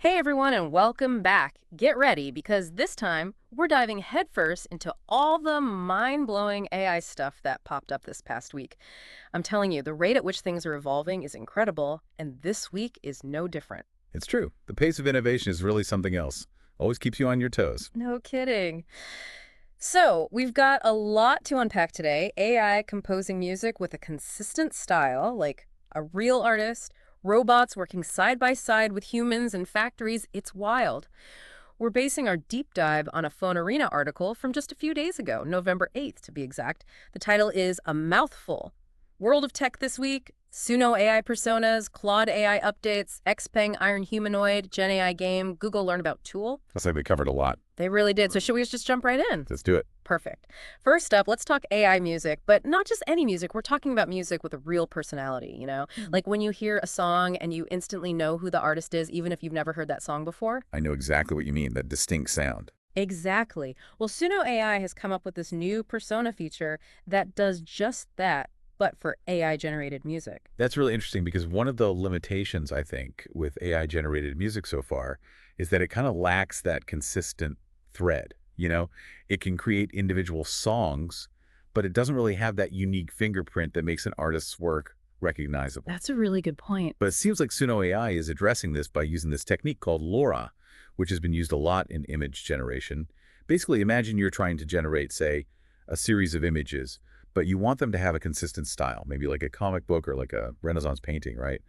Hey everyone, and welcome back. Get ready because this time we're diving headfirst into all the mind blowing AI stuff that popped up this past week. I'm telling you, the rate at which things are evolving is incredible, and this week is no different. It's true. The pace of innovation is really something else. Always keeps you on your toes. No kidding. So, we've got a lot to unpack today. AI composing music with a consistent style, like a real artist, robots working side by side with humans in factories. It's wild. We're basing our deep dive on a Phone Arena article from just a few days ago, November 8th to be exact. The title is A Mouthful. World of Tech this week, Suno AI personas, Claude AI updates, Xpeng Iron Humanoid, Gen AI game, Google Learn About Tool. Looks like they covered a lot. They really did. So should we just jump right in? Let's do it. Perfect. First up, let's talk AI music, but not just any music. We're talking about music with a real personality, you know? Like when you hear a song and you instantly know who the artist is, even if you've never heard that song before. I know exactly what you mean, that distinct sound. Exactly. Well, Suno AI has come up with this new persona feature that does just that, but for AI-generated music. That's really interesting because one of the limitations, I think, with AI-generated music so far is that it kind of lacks that consistent thread. It can create individual songs, but it doesn't really have that unique fingerprint that makes an artist's work recognizable. That's a really good point. But it seems like Suno AI is addressing this by using this technique called LoRa, which has been used a lot in image generation. Basically, imagine you're trying to generate, say, a series of images, but you want them to have a consistent style, maybe like a comic book or like a Renaissance painting, right?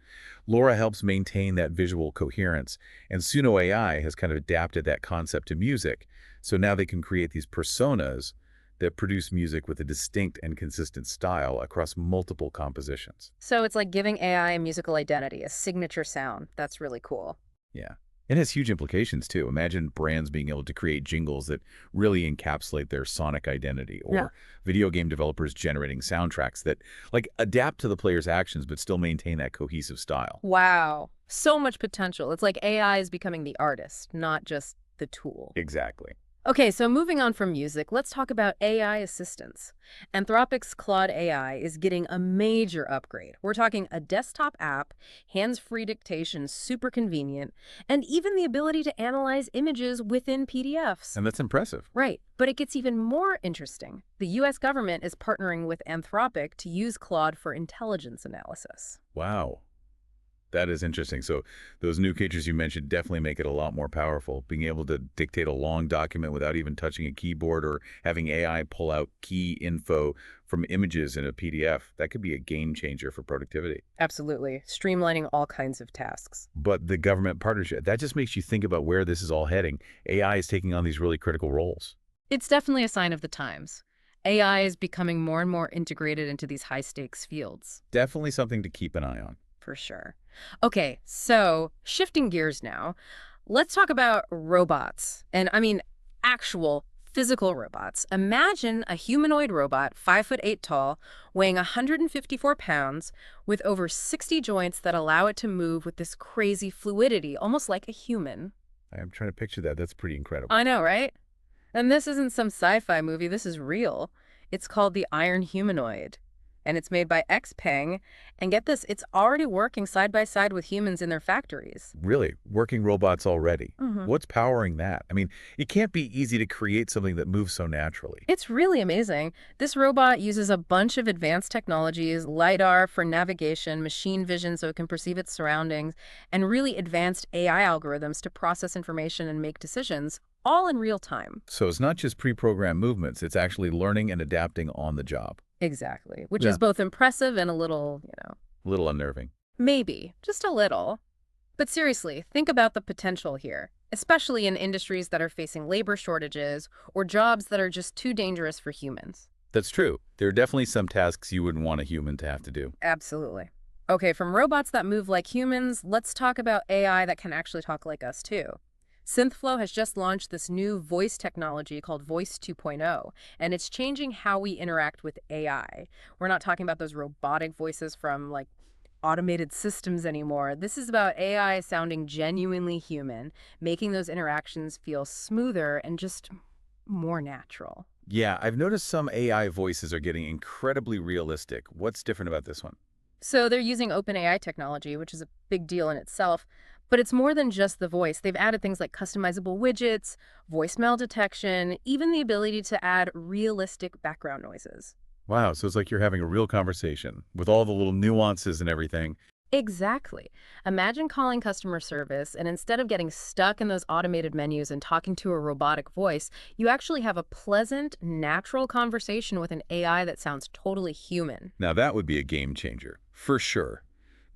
LoRa helps maintain that visual coherence, and Suno AI has kind of adapted that concept to music. So now they can create these personas that produce music with a distinct and consistent style across multiple compositions. So it's like giving AI a musical identity, a signature sound. That's really cool. Yeah. It has huge implications too. Imagine brands being able to create jingles that really encapsulate their sonic identity, Yeah. or video game developers generating soundtracks that like adapt to the player's actions but still maintain that cohesive style. Wow. So much potential. It's like AI is becoming the artist, not just the tool. Exactly. Okay, so moving on from music, let's talk about AI assistants. Anthropic's Claude AI is getting a major upgrade. We're talking a desktop app, hands-free dictation, super convenient, and even the ability to analyze images within PDFs. And that's impressive. Right, but it gets even more interesting. The US government is partnering with Anthropic to use Claude for intelligence analysis. Wow. That is interesting. So those new features you mentioned definitely make it a lot more powerful. Being able to dictate a long document without even touching a keyboard, or having AI pull out key info from images in a PDF, that could be a game changer for productivity. Absolutely, streamlining all kinds of tasks. But the government partnership, that just makes you think about where this is all heading. AI is taking on these really critical roles. It's definitely a sign of the times. AI is becoming more and more integrated into these high-stakes fields, Definitely something to keep an eye on. for sure. Okay, so shifting gears now, let's talk about robots. And I mean, actual physical robots. Imagine a humanoid robot, 5'8" tall, weighing 154 pounds, with over 60 joints that allow it to move with this crazy fluidity, almost like a human. I'm trying to picture that. That's pretty incredible. I know, right? And this isn't some sci-fi movie, this is real. It's called the Iron Humanoid, and it's made by Xpeng. And get this, it's already working side by side with humans in their factories. Really, working robots already. hmm What's powering that? I mean, it can't be easy to create something that moves so naturally. It's really amazing. This robot uses a bunch of advanced technologies, LiDAR for navigation, machine vision so it can perceive its surroundings, and really advanced AI algorithms to process information and make decisions, all in real time. So it's not just pre-programmed movements, it's actually learning and adapting on the job. Exactly, which Yeah. is both impressive and a little, A little unnerving. maybe, just a little. But seriously, think about the potential here, especially in industries that are facing labor shortages or jobs that are just too dangerous for humans. That's true. There are definitely some tasks you wouldn't want a human to have to do. Absolutely. Okay, from robots that move like humans, let's talk about AI that can actually talk like us too. SynthFlow has just launched this new voice technology called Voice 2.0, and it's changing how we interact with AI. We're not talking about those robotic voices from like automated systems anymore. This is about AI sounding genuinely human, making those interactions feel smoother and just more natural. Yeah, I've noticed some AI voices are getting incredibly realistic. What's different about this one? So they're using OpenAI technology, which is a big deal in itself. But it's more than just the voice. They've added things like customizable widgets, voicemail detection, even the ability to add realistic background noises. Wow, so it's like you're having a real conversation with all the little nuances and everything. Exactly. Imagine calling customer service, and instead of getting stuck in those automated menus and talking to a robotic voice, you actually have a pleasant, natural conversation with an AI that sounds totally human. Now that would be a game changer, for sure.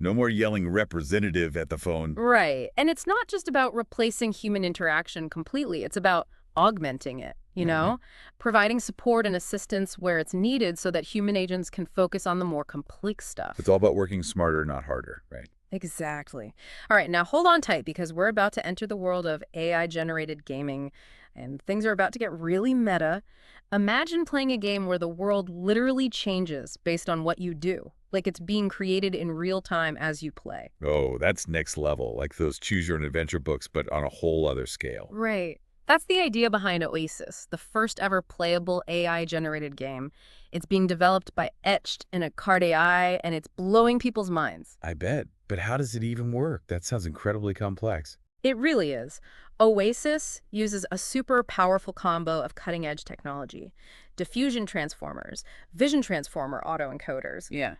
No more yelling representative at the phone. Right. And it's not just about replacing human interaction completely, it's about augmenting it, Mhm. providing support and assistance where it's needed so that human agents can focus on the more complex It's stuff. all about working smarter, not harder, right? Exactly. All right, now hold on tight because we're about to enter the world of AI-generated gaming, and things are about to get really meta. Imagine playing a game where the world literally changes based on what you do, like it's being created in real time as you play. Oh, that's next level, like those choose your own adventure books, but on a whole other scale. Right. That's the idea behind Oasis, the first ever playable AI-generated game. It's being developed by Etched and a Card AI, and it's blowing people's minds. I bet. But how does it even work? That sounds incredibly complex. It really is. Oasis uses a super powerful combo of cutting-edge technology, diffusion transformers, vision transformer autoencoders. Yeah.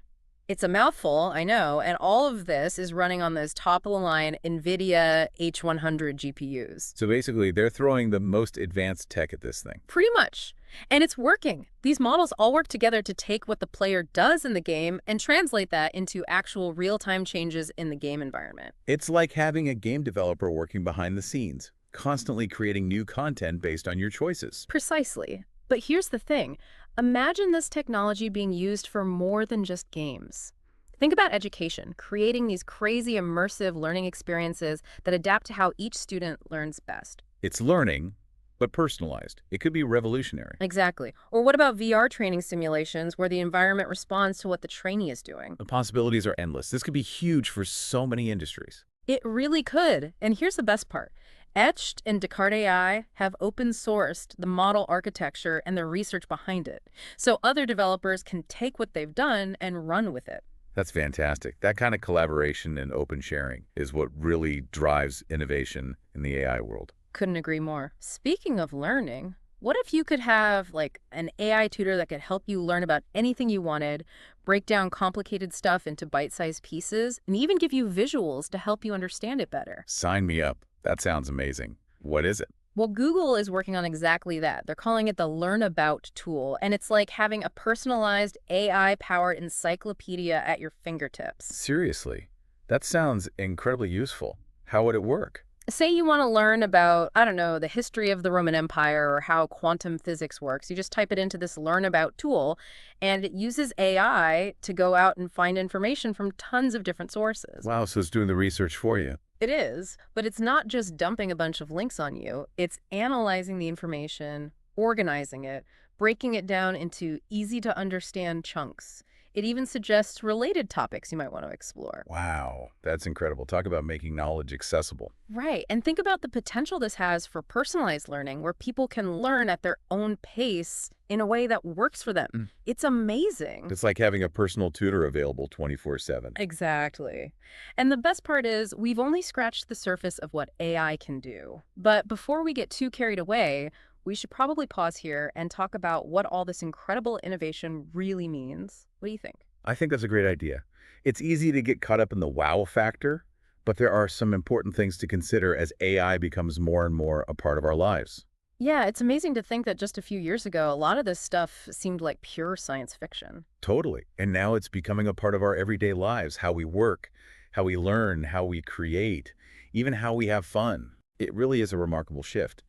It's a mouthful, I know, and all of this is running on those top-of-the-line NVIDIA H100 GPUs. So basically, they're throwing the most advanced tech at this thing. Pretty much. And it's working. These models all work together to take what the player does in the game and translate that into actual real-time changes in the game environment. It's like having a game developer working behind the scenes, constantly creating new content based on your choices. Precisely. But here's the thing. Imagine this technology being used for more than just games. Think about education, creating these crazy immersive learning experiences that adapt to how each student learns best. It's learning, but personalized. It could be revolutionary. Exactly. Or what about VR training simulations where the environment responds to what the trainee is doing? The possibilities are endless. This could be huge for so many industries. It really could. And here's the best part. Etched and Descartes AI have open sourced the model architecture and the research behind it. So other developers can take what they've done and run with it. That's fantastic. That kind of collaboration and open sharing is what really drives innovation in the AI world. Couldn't agree more. Speaking of learning, what if you could have like an AI tutor that could help you learn about anything you wanted, break down complicated stuff into bite-sized pieces, and even give you visuals to help you understand it better? Sign me up. That sounds amazing. What is it? Well, Google is working on exactly that. They're calling it the Learn About tool, and it's like having a personalized AI-powered encyclopedia at your fingertips. Seriously, that sounds incredibly useful. How would it work? Say you want to learn about, I don't know, the history of the Roman Empire or how quantum physics works. You just type it into this Learn About tool, and it uses AI to go out and find information from tons of different sources. Wow, so it's doing the research for you. It is, but it's not just dumping a bunch of links on you. It's analyzing the information, organizing it, breaking it down into easy to understand chunks. It even suggests related topics you might want to explore. Wow, that's incredible. Talk about making knowledge accessible. Right, and think about the potential this has for personalized learning, where people can learn at their own pace in a way that works for them. Mm. It's amazing. It's like having a personal tutor available 24/7. Exactly. And the best part is, we've only scratched the surface of what AI can do. But before we get too carried away, we should probably pause here and talk about what all this incredible innovation really means. What do you think? I think that's a great idea. It's easy to get caught up in the wow factor, but there are some important things to consider as AI becomes more and more a part of our lives. Yeah, it's amazing to think that just a few years ago, a lot of this stuff seemed like pure science fiction. Totally. And now it's becoming a part of our everyday lives, how we work, how we learn, how we create, even how we have fun. It really is a remarkable shift.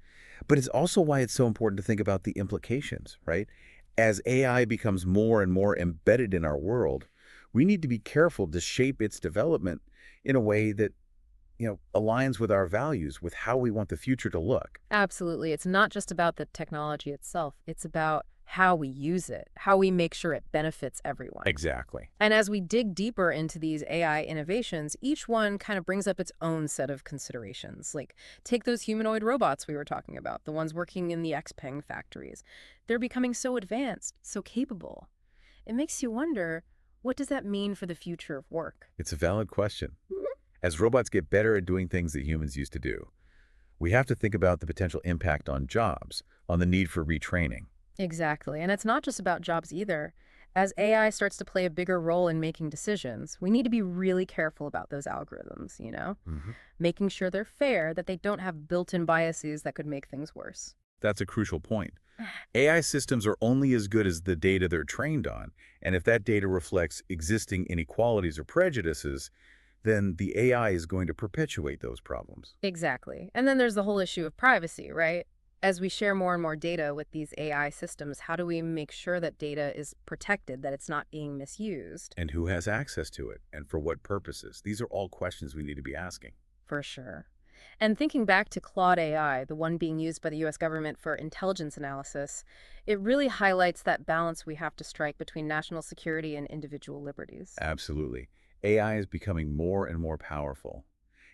But it's also why it's so important to think about the implications, right? As AI becomes more and more embedded in our world, we need to be careful to shape its development in a way that, aligns with our values, with how we want the future to look. Absolutely. It's not just about the technology itself. It's about how we use it, how we make sure it benefits everyone. Exactly. And as we dig deeper into these AI innovations, each one kind of brings up its own set of considerations. Like, take those humanoid robots we were talking about, the ones working in the Xpeng factories. They're becoming so advanced, so capable. It makes you wonder, what does that mean for the future of work? It's a valid question. As robots get better at doing things that humans used to do, we have to think about the potential impact on jobs, on the need for retraining. Exactly. And it's not just about jobs either. As AI starts to play a bigger role in making decisions, we need to be really careful about those algorithms, hmm making sure they're fair, that they don't have built-in biases that could make things worse. That's a crucial point. AI systems are only as good as the data they're trained on, and if that data reflects existing inequalities or prejudices, then the AI is going to perpetuate those problems. Exactly. And then there's the whole issue of privacy, right? As we share more and more data with these AI systems, how do we make sure that data is protected, that it's not being misused? And who has access to it, and for what purposes? These are all questions we need to be asking. For sure. And thinking back to Claude AI, the one being used by the US government for intelligence analysis, it really highlights that balance we have to strike between national security and individual liberties. Absolutely. AI is becoming more and more powerful.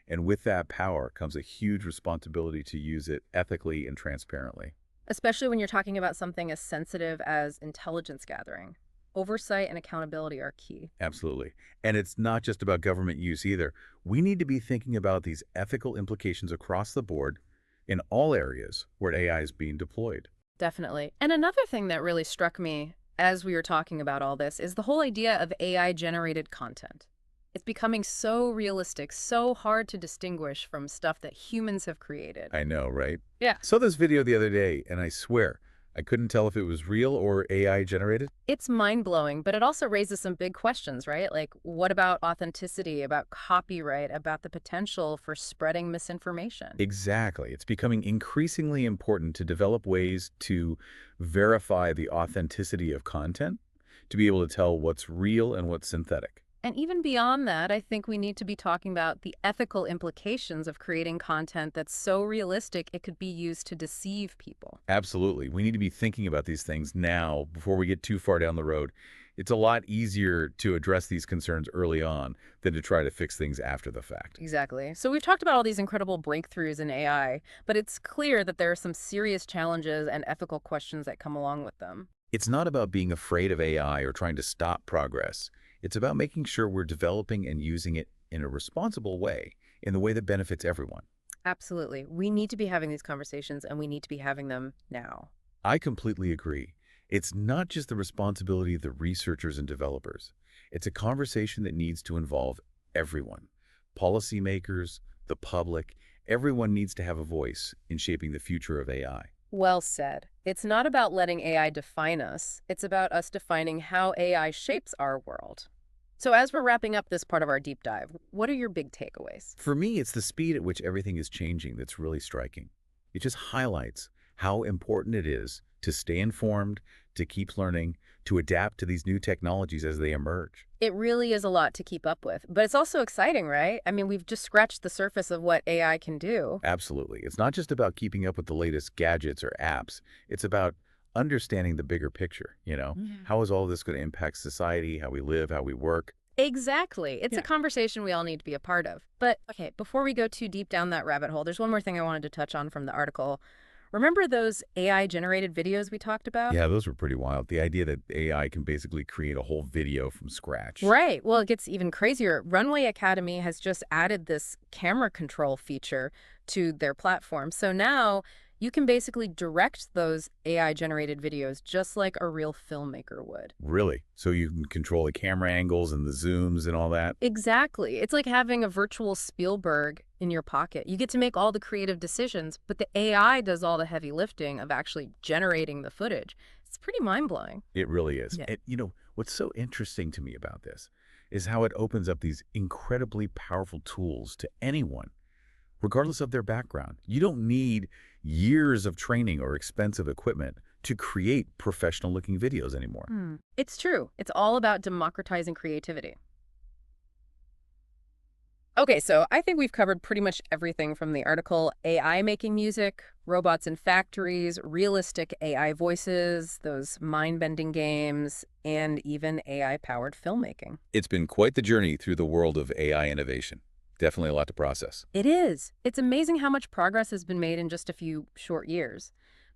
And with that power comes a huge responsibility to use it ethically and transparently. Especially when you're talking about something as sensitive as intelligence gathering. Oversight and accountability are key. Absolutely. And it's not just about government use either. We need to be thinking about these ethical implications across the board in all areas where AI is being deployed. Definitely. And another thing that really struck me as we were talking about all this is the whole idea of AI generated content. It's becoming so realistic, so hard to distinguish from stuff that humans have created. I know, right? Yeah. Saw this video the other day, and I swear, I couldn't tell if it was real or AI generated. It's mind-blowing, but it also raises some big questions, right? Like, what about authenticity, about copyright, about the potential for spreading misinformation? Exactly. It's becoming increasingly important to develop ways to verify the authenticity of content, to be able to tell what's real and what's synthetic. And even beyond that, I think we need to be talking about the ethical implications of creating content that's so realistic it could be used to deceive people. Absolutely. We need to be thinking about these things now before we get too far down the road. It's a lot easier to address these concerns early on than to try to fix things after the fact. Exactly. So we've talked about all these incredible breakthroughs in AI, but it's clear that there are some serious challenges and ethical questions that come along with them. It's not about being afraid of AI or trying to stop progress. It's about making sure we're developing and using it in a responsible way, in the way that benefits everyone. Absolutely. We need to be having these conversations and we need to be having them now. I completely agree. It's not just the responsibility of the researchers and developers. It's a conversation that needs to involve everyone. Policymakers, the public, everyone needs to have a voice in shaping the future of AI. Well said. It's not about letting AI define us. It's about us defining how AI shapes our world. So as we're wrapping up this part of our deep dive, what are your big takeaways? For me, it's the speed at which everything is changing that's really striking. It just highlights how important it is to stay informed, to keep learning, to adapt to these new technologies as they emerge. It really is a lot to keep up with, but it's also exciting, right? I mean, we've just scratched the surface of what AI can do. Absolutely. It's not just about keeping up with the latest gadgets or apps. It's about understanding the bigger picture. Yeah. How is all this going to impact society, how we live, how we work? Exactly. It's Yeah. a conversation we all need to be a part of. But okay, before we go too deep down that rabbit hole, there's one more thing I wanted to touch on from the article. Remember those AI generated videos we talked about? Yeah, those were pretty wild. The idea that AI can basically create a whole video from scratch. Right. Well, it gets even crazier. Runway Academy has just added this camera control feature to their platform. So now you can basically direct those AI-generated videos just like a real filmmaker would. Really? So you can control the camera angles and the zooms and all that? Exactly. It's like having a virtual Spielberg in your pocket. You get to make all the creative decisions, but the AI does all the heavy lifting of actually generating the footage. It's pretty mind-blowing. It really is. Yeah. And what's so interesting to me about this is how it opens up these incredibly powerful tools to anyone, regardless of their background. You don't need years of training or expensive equipment to create professional-looking videos anymore. It's true. It's all about democratizing creativity. Okay, so I think we've covered pretty much everything from the article: AI making music, robots in factories, realistic AI voices, those mind-bending games, and even AI-powered filmmaking. It's been quite the journey through the world of AI innovation. Definitely a lot to process. It is. It's amazing how much progress has been made in just a few short years.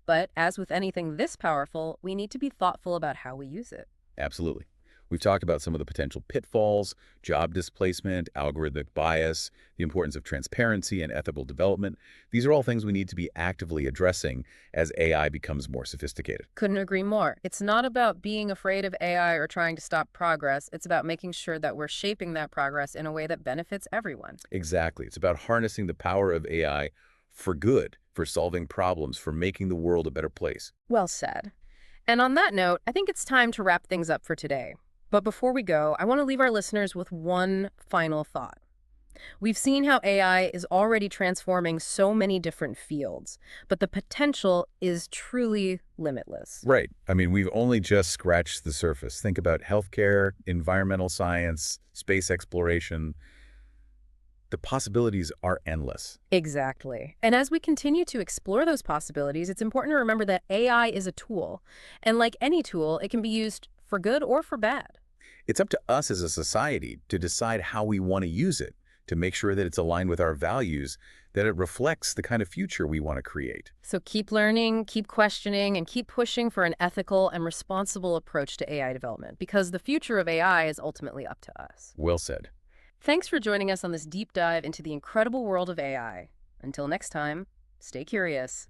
But as with anything this powerful, we need to be thoughtful about how we use it. Absolutely. We've talked about some of the potential pitfalls, job displacement, algorithmic bias, the importance of transparency and ethical development. These are all things we need to be actively addressing as AI becomes more sophisticated. Couldn't agree more. It's not about being afraid of AI or trying to stop progress. It's about making sure that we're shaping that progress in a way that benefits everyone. Exactly. It's about harnessing the power of AI for good, for solving problems, for making the world a better place. Well said. And on that note, I think it's time to wrap things up for today. But before we go, I want to leave our listeners with one final thought. We've seen how AI is already transforming so many different fields, but the potential is truly limitless. Right. I mean, we've only just scratched the surface. Think about healthcare, environmental science, space exploration. The possibilities are endless. Exactly. And as we continue to explore those possibilities, it's important to remember that AI is a tool. And like any tool, it can be used for good or for bad. It's up to us as a society to decide how we want to use it, to make sure that it's aligned with our values, that it reflects the kind of future we want to create. So keep learning, keep questioning, and keep pushing for an ethical and responsible approach to AI development, because the future of AI is ultimately up to us. Well said. Thanks for joining us on this deep dive into the incredible world of AI. Until next time, stay curious.